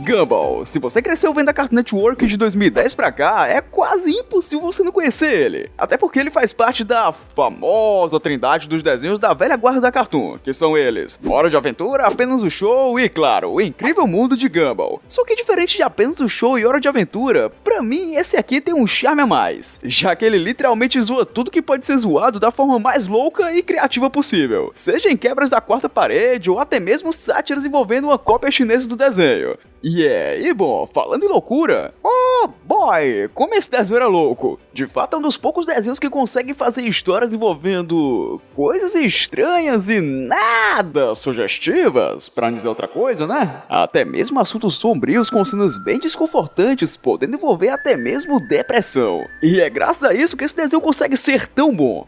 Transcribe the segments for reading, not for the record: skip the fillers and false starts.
Gumball. Se você cresceu vendo a Cartoon Network de 2010 pra cá, é quase impossível você não conhecer ele. Até porque ele faz parte da famosa trindade dos desenhos da velha guarda da Cartoon, que são eles: Hora de Aventura, Apenas o Show e, claro, O Incrível Mundo de Gumball. Só que diferente de Apenas o Show e Hora de Aventura, pra mim esse aqui tem um charme a mais, já que ele literalmente zoa tudo que pode ser zoado da forma mais louca e criativa possível, seja em quebras da quarta parede ou até mesmo sátiras envolvendo uma cópia chinesa do desenho. E bom, falando em loucura, oh boy, como esse desenho era louco. De fato é um dos poucos desenhos que consegue fazer histórias envolvendo coisas estranhas e nada sugestivas, pra não dizer outra coisa, né? Até mesmo assuntos sombrios com cenas bem desconfortantes, podendo envolver até mesmo depressão. E é graças a isso que esse desenho consegue ser tão bom.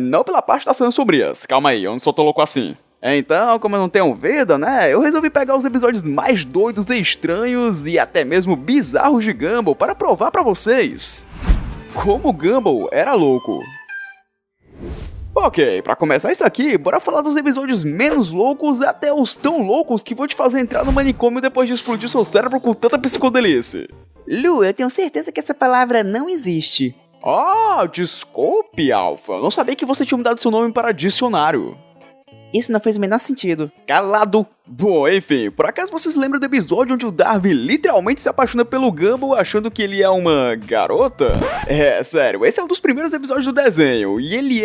Não pela parte das cenas sombrias, calma aí, eu não sou tão louco assim. Então, como eu não tenho vida, né, eu resolvi pegar os episódios mais doidos e estranhos e até mesmo bizarros de Gumball para provar pra vocês como Gumball era louco. Ok, pra começar isso aqui, bora falar dos episódios menos loucos até os tão loucos que vão te fazer entrar no manicômio depois de explodir seu cérebro com tanta psicodelice. Lu, eu tenho certeza que essa palavra não existe. Ah, desculpe, Alpha, eu não sabia que você tinha mudado seu nome para dicionário. Isso não fez o menor sentido. Calado! Bom, enfim, por acaso vocês lembram do episódio onde o Darwin literalmente se apaixona pelo Gumball achando que ele é uma garota? Sério, esse é um dos primeiros episódios do desenho, e ele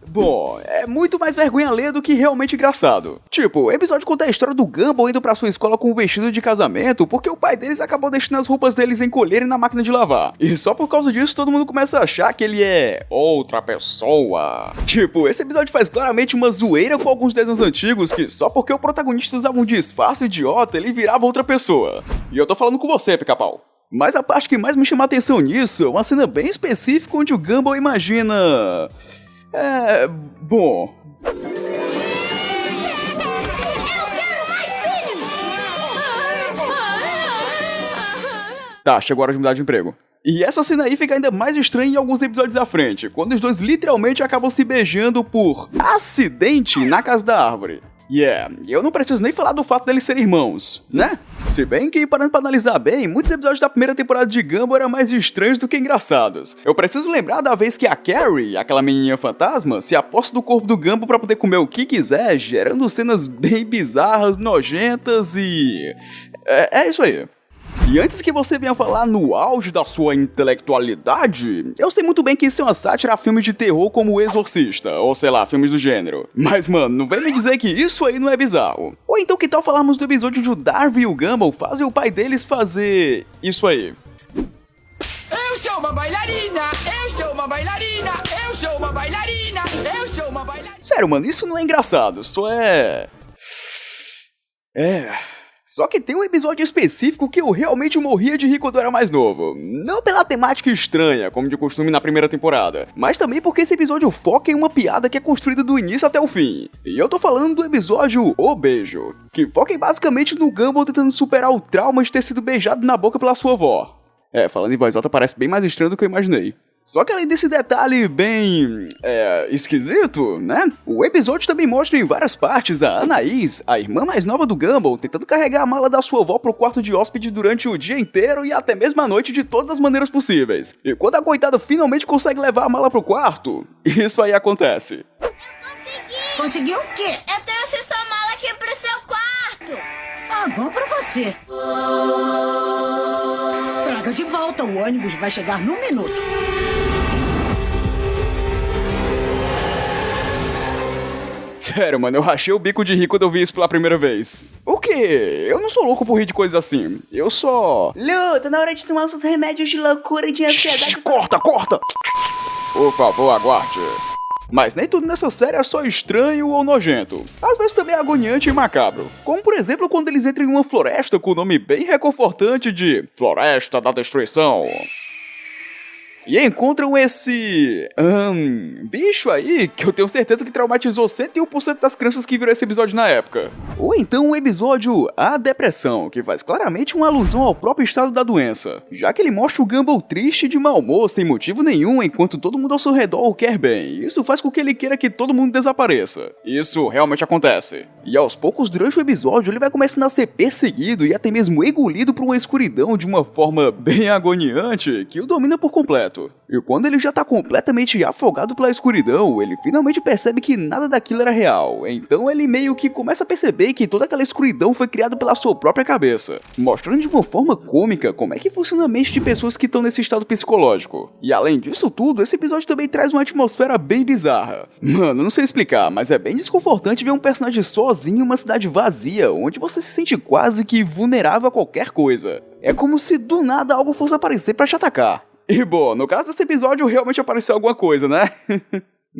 bom, é muito mais vergonha alheia do que realmente engraçado. Tipo, o episódio conta a história do Gumball indo pra sua escola com um vestido de casamento porque o pai deles acabou deixando as roupas deles encolherem na máquina de lavar. E só por causa disso todo mundo começa a achar que ele é outra pessoa. Tipo, esse episódio faz claramente uma zoeira com alguns desenhos antigos que só porque o protagonista usava um disfarce idiota, ele virava outra pessoa. E eu tô falando com você, Pica-Pau. Mas a parte que mais me chama a atenção nisso é uma cena bem específica onde o Gumball imagina... bom... Tá, chegou a hora de mudar de emprego. E essa cena aí fica ainda mais estranha em alguns episódios à frente, quando os dois literalmente acabam se beijando por acidente na casa da árvore. Eu não preciso nem falar do fato deles serem irmãos, né? Se bem que, parando pra analisar bem, muitos episódios da primeira temporada de Gumball eram mais estranhos do que engraçados. Eu preciso lembrar da vez que a Carrie, aquela menininha fantasma, se aposta do corpo do Gumball pra poder comer o que quiser, gerando cenas bem bizarras, nojentas e... É isso aí. E antes que você venha falar no auge da sua intelectualidade, eu sei muito bem que isso é uma sátira a filmes de terror como O Exorcista, ou sei lá, filmes do gênero. Mas mano, não vem me dizer que isso aí não é bizarro. Ou então que tal falarmos do episódio onde o Darwin e o Gumball fazem o pai deles fazer isso aí. Eu sou uma bailarina, eu sou uma bailarina, eu sou uma bailarina, eu sou uma bailarina. Sério, mano, isso não é engraçado, só é... Só que tem um episódio específico que eu realmente morria de rir quando eu era mais novo. Não pela temática estranha, como de costume na primeira temporada, mas também porque esse episódio foca em uma piada que é construída do início até o fim. E eu tô falando do episódio O Beijo, que foca basicamente no Gumball tentando superar o trauma de ter sido beijado na boca pela sua avó. Falando em voz alta parece bem mais estranho do que eu imaginei. Só que além desse detalhe bem... esquisito, né? O episódio também mostra em várias partes a Anaís, a irmã mais nova do Gumball, tentando carregar a mala da sua avó pro quarto de hóspede durante o dia inteiro e até mesmo a noite de todas as maneiras possíveis. E quando a coitada finalmente consegue levar a mala pro quarto, isso aí acontece. Eu consegui! Conseguiu o quê? Eu trouxe sua mala aqui pro seu quarto! Ah, bom pra você. Traga de volta, o ônibus vai chegar num minuto. Sério, mano, eu rachei o bico de rir quando eu vi isso pela primeira vez. O quê? Eu não sou louco por rir de coisas assim. Eu só... Lu, tá na hora de tomar os seus remédios de loucura e de ansiedade. Corta! Por favor, aguarde. Mas nem tudo nessa série é só estranho ou nojento. Às vezes também é agoniante e macabro. Como por exemplo quando eles entram em uma floresta com o nome bem reconfortante de Floresta da Destruição. e encontram esse... bicho aí que eu tenho certeza que traumatizou 101% das crianças que viram esse episódio na época. Ou então o episódio A Depressão, que faz claramente uma alusão ao próprio estado da doença, já que ele mostra o Gumball triste e de mau humor sem motivo nenhum enquanto todo mundo ao seu redor o quer bem. Isso faz com que ele queira que todo mundo desapareça. Isso realmente acontece. E aos poucos durante o episódio ele vai começando a ser perseguido e até mesmo engolido por uma escuridão de uma forma bem agoniante que o domina por completo. E quando ele já tá completamente afogado pela escuridão, ele finalmente percebe que nada daquilo era real. Então ele meio que começa a perceber que toda aquela escuridão foi criada pela sua própria cabeça, mostrando de uma forma cômica como é que funciona a mente de pessoas que estão nesse estado psicológico. E além disso tudo, esse episódio também traz uma atmosfera bem bizarra. Mano, não sei explicar, mas é bem desconfortante ver um personagem sozinho em uma cidade vazia, onde você se sente quase que vulnerável a qualquer coisa. É como se do nada algo fosse aparecer pra te atacar. E bom, no caso desse episódio realmente apareceu alguma coisa, né?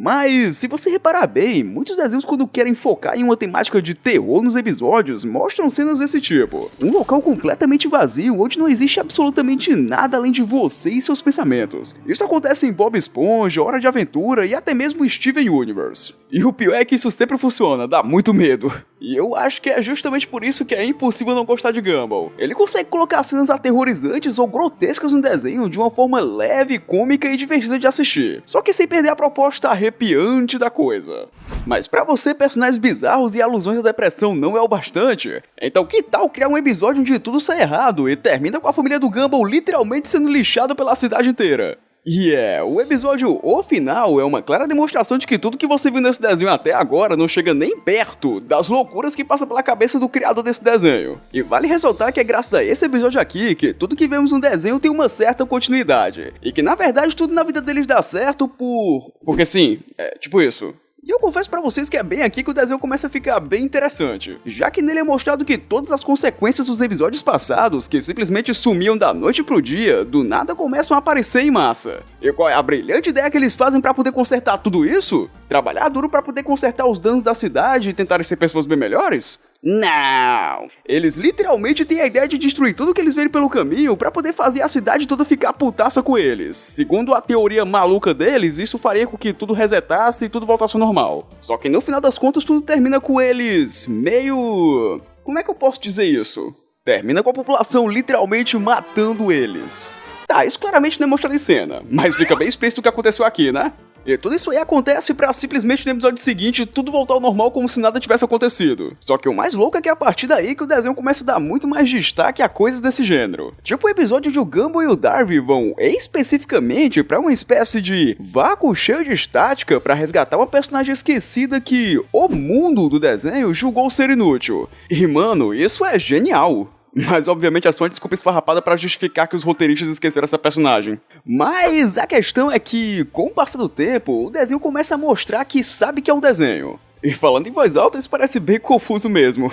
Mas, se você reparar bem, muitos desenhos quando querem focar em uma temática de terror nos episódios, mostram cenas desse tipo. Um local completamente vazio, onde não existe absolutamente nada além de você e seus pensamentos. Isso acontece em Bob Esponja, Hora de Aventura e até mesmo Steven Universe. E o pior é que isso sempre funciona, dá muito medo. E eu acho que é justamente por isso que é impossível não gostar de Gumball. Ele consegue colocar cenas aterrorizantes ou grotescas no desenho de uma forma leve, cômica e divertida de assistir. Só que sem perder a proposta arrepiante da coisa. Mas pra você, personagens bizarros e alusões à depressão não é o bastante? Então que tal criar um episódio onde tudo sai errado e termina com a família do Gumball literalmente sendo lixada pela cidade inteira? E o episódio O Final é uma clara demonstração de que tudo que você viu nesse desenho até agora não chega nem perto das loucuras que passa pela cabeça do criador desse desenho. E vale ressaltar que é graças a esse episódio aqui que tudo que vemos no desenho tem uma certa continuidade. E que na verdade tudo na vida deles dá certo porque sim, tipo isso. E eu confesso pra vocês que é bem aqui que o desenho começa a ficar bem interessante, já que nele é mostrado que todas as consequências dos episódios passados, que simplesmente sumiam da noite pro dia, do nada começam a aparecer em massa. E qual é a brilhante ideia que eles fazem pra poder consertar tudo isso? Trabalhar duro pra poder consertar os danos da cidade e tentarem ser pessoas bem melhores? Não! Eles literalmente têm a ideia de destruir tudo que eles verem pelo caminho pra poder fazer a cidade toda ficar putaça com eles. Segundo a teoria maluca deles, isso faria com que tudo resetasse e tudo voltasse ao normal. Só que no final das contas tudo termina com eles meio... Como é que eu posso dizer isso? Termina com a população literalmente matando eles. Tá, isso claramente não é mostrado em cena, mas fica bem explícito o que aconteceu aqui, né? E tudo isso aí acontece pra simplesmente no episódio seguinte tudo voltar ao normal como se nada tivesse acontecido. Só que o mais louco é que é a partir daí que o desenho começa a dar muito mais destaque a coisas desse gênero. Tipo o episódio onde o Gumball e o Darby vão especificamente pra uma espécie de vácuo cheio de estática pra resgatar uma personagem esquecida que o mundo do desenho julgou ser inútil. E mano, isso é genial. Mas obviamente é só uma desculpa esfarrapada pra justificar que os roteiristas esqueceram essa personagem. Mas a questão é que, com o passar do tempo, o desenho começa a mostrar que sabe que é um desenho. E falando em voz alta, isso parece bem confuso mesmo.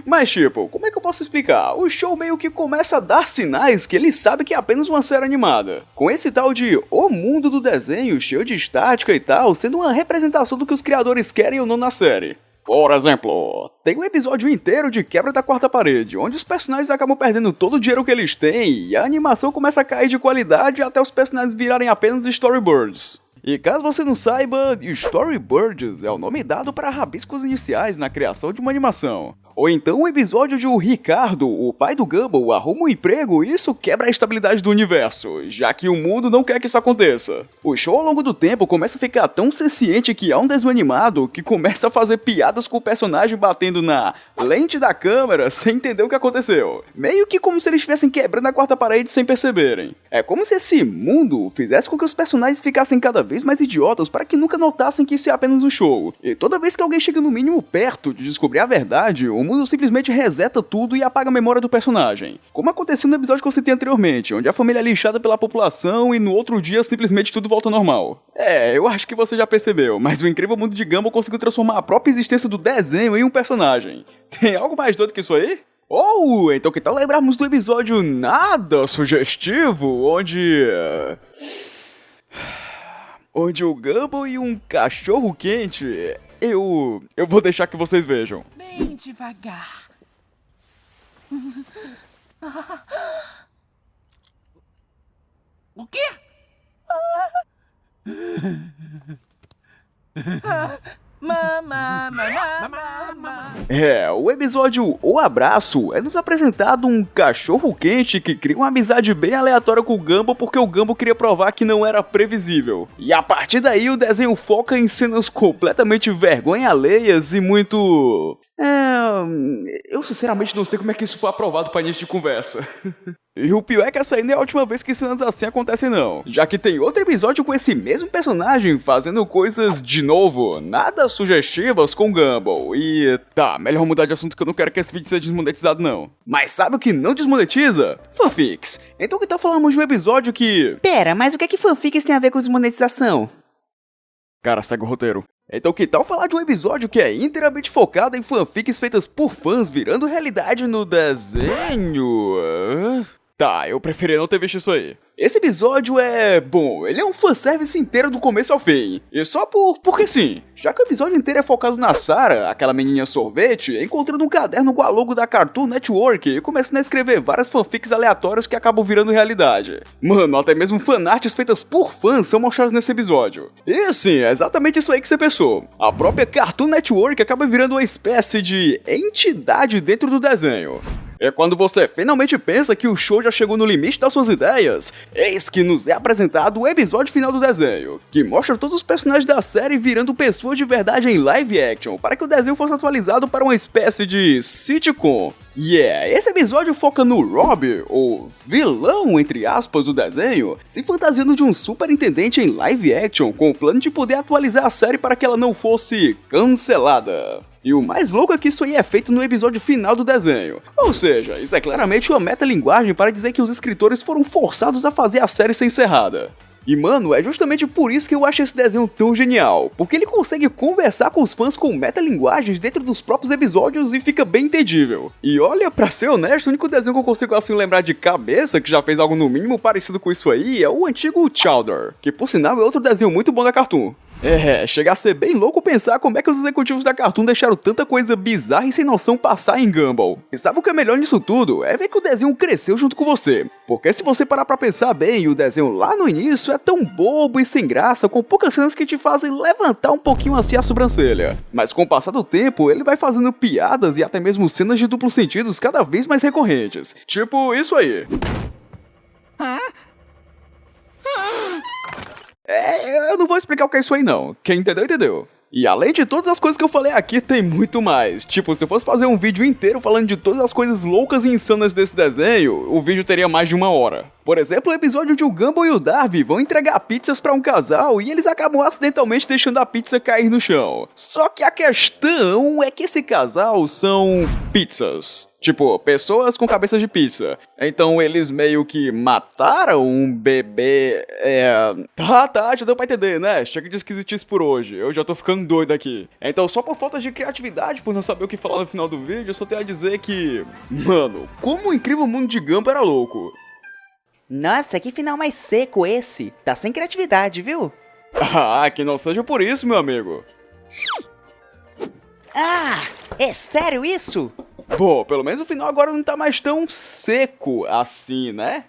Mas tipo, como é que eu posso explicar? O show meio que começa a dar sinais que ele sabe que é apenas uma série animada. Com esse tal de o mundo do desenho, cheio de estática e tal, sendo uma representação do que os criadores querem ou não na série. Por exemplo, tem um episódio inteiro de quebra da quarta parede, onde os personagens acabam perdendo todo o dinheiro que eles têm e a animação começa a cair de qualidade até os personagens virarem apenas storyboards. E caso você não saiba, storyboards é o nome dado para rabiscos iniciais na criação de uma animação. Ou então o episódio de o Ricardo, o pai do Gumball, arruma um emprego e isso quebra a estabilidade do universo, já que o mundo não quer que isso aconteça. O show ao longo do tempo começa a ficar tão senciente que há um desenho animado que começa a fazer piadas com o personagem batendo na lente da câmera sem entender o que aconteceu. Meio que como se eles estivessem quebrando a quarta parede sem perceberem. É como se esse mundo fizesse com que os personagens ficassem cada vez mais idiotas para que nunca notassem que isso é apenas um show. E toda vez que alguém chega no mínimo perto de descobrir a verdade, o mundo simplesmente reseta tudo e apaga a memória do personagem. Como aconteceu no episódio que eu citei anteriormente, onde a família é lixada pela população e no outro dia simplesmente tudo volta ao normal. Eu acho que você já percebeu, mas o incrível mundo de Gumball conseguiu transformar a própria existência do desenho em um personagem. Tem algo mais doido que isso aí? Ou então que tal lembrarmos do episódio nada sugestivo, onde o Gumball e um cachorro quente... Eu vou deixar que vocês vejam. Bem devagar. O quê? O episódio O Abraço é nos apresentado um cachorro quente que cria uma amizade bem aleatória com o Gumball porque o Gumball queria provar que não era previsível. E a partir daí o desenho foca em cenas completamente vergonha alheias e muito... eu sinceramente não sei como é que isso foi aprovado para início de conversa. E o pior é que essa ainda é a última vez que cenas assim acontecem não, já que tem outro episódio com esse mesmo personagem fazendo coisas de novo, nada sugestivas com Gumball, e... Tá, melhor mudar de assunto que eu não quero que esse vídeo seja desmonetizado não. Mas sabe o que não desmonetiza? Fanfics. Então que tal falarmos de um episódio que... Pera, mas o que é que fanfics tem a ver com desmonetização? Cara, segue o roteiro. Então que tal falar de um episódio que é inteiramente focado em fanfics feitas por fãs virando realidade no desenho? Tá, eu preferia não ter visto isso aí. Esse episódio bom, ele é um fanservice inteiro do começo ao fim. E só porque sim. Já que o episódio inteiro é focado na Sarah, aquela menininha sorvete, encontrando um caderno com a logo da Cartoon Network e começando a escrever várias fanfics aleatórias que acabam virando realidade. Mano, até mesmo fanarts feitas por fãs são mostradas nesse episódio. E sim, é exatamente isso aí que você pensou. A própria Cartoon Network acaba virando uma espécie de entidade dentro do desenho. É quando você finalmente pensa que o show já chegou no limite das suas ideias, eis que nos é apresentado o episódio final do desenho, que mostra todos os personagens da série virando pessoas de verdade em live action, para que o desenho fosse atualizado para uma espécie de sitcom. Esse episódio foca no Rob, o vilão, entre aspas, do desenho, se fantasiando de um superintendente em live action, com o plano de poder atualizar a série para que ela não fosse cancelada. E o mais louco é que isso aí é feito no episódio final do desenho. Ou seja, isso é claramente uma metalinguagem para dizer que os escritores foram forçados a fazer a série ser encerrada. E mano, é justamente por isso que eu acho esse desenho tão genial, porque ele consegue conversar com os fãs com metalinguagens dentro dos próprios episódios e fica bem entendível. E olha, pra ser honesto, o único desenho que eu consigo assim lembrar de cabeça que já fez algo no mínimo parecido com isso aí é o antigo Chowder, que por sinal é outro desenho muito bom da Cartoon. Chega a ser bem louco pensar como é que os executivos da Cartoon deixaram tanta coisa bizarra e sem noção passar em Gumball. E sabe o que é melhor nisso tudo? É ver que o desenho cresceu junto com você. Porque se você parar pra pensar bem, o desenho lá no início é tão bobo e sem graça, com poucas cenas que te fazem levantar um pouquinho assim a sobrancelha. Mas com o passar do tempo, ele vai fazendo piadas e até mesmo cenas de duplos sentidos cada vez mais recorrentes. Tipo isso aí. Eu não vou explicar o que é isso aí não. Quem entendeu, entendeu. E além de todas as coisas que eu falei aqui, tem muito mais. Tipo, se eu fosse fazer um vídeo inteiro falando de todas as coisas loucas e insanas desse desenho, o vídeo teria mais de 1 hora. Por exemplo, o episódio onde o Gumball e o Darby vão entregar pizzas pra um casal e eles acabam acidentalmente deixando a pizza cair no chão. Só que a questão é que esse casal são pizzas. Tipo, pessoas com cabeças de pizza. Então eles meio que mataram um bebê, Tá, já deu pra entender, né? Chega de esquisitice por hoje, eu já tô ficando doido aqui. Então só por falta de criatividade, por não saber o que falar no final do vídeo, eu só tenho a dizer que... Mano, como o incrível mundo de Gumball era louco. Nossa, que final mais seco esse. Tá sem criatividade, viu? Ah, que não seja por isso, meu amigo. Ah, é sério isso? Bom, pelo menos o final agora não tá mais tão seco assim, né?